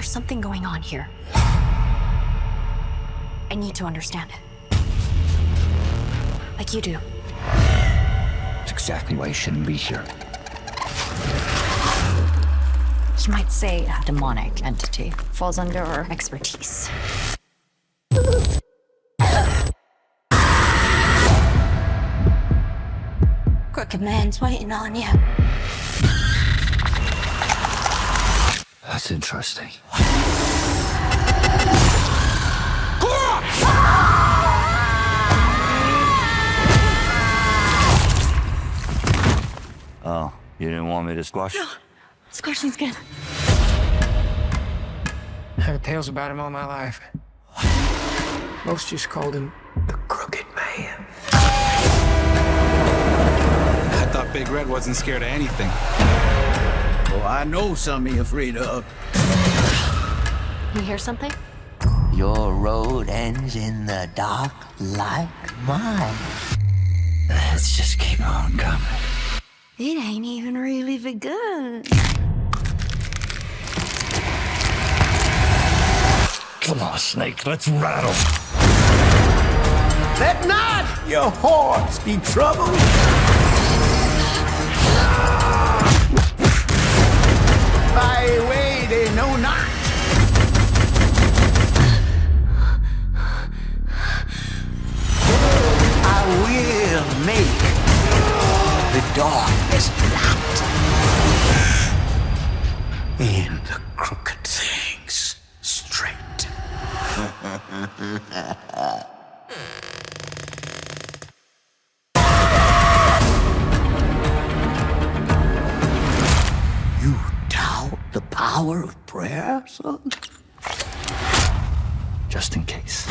There's something going on here. I need to understand it. Like you do. That's exactly why you shouldn't be here. You might say a demonic entity falls under our expertise. Crocked Man's waiting on you. That's interesting. Oh, you didn't want me to squash? No, squashing's good. I heard tales about him all my life. Most just called him the Crocked Man. I thought Big Red wasn't scared of anything. Oh, I know something you're afraid of. You hear something? Your road ends in the dark like mine. Let's just keep on coming. It ain't even really begun. Come on, Snake, let's rattle. Let not your horse be troubled. By way they know not. I will make the darkness light and the crooked things straight. You doubt the power of prayer, son? Just in case.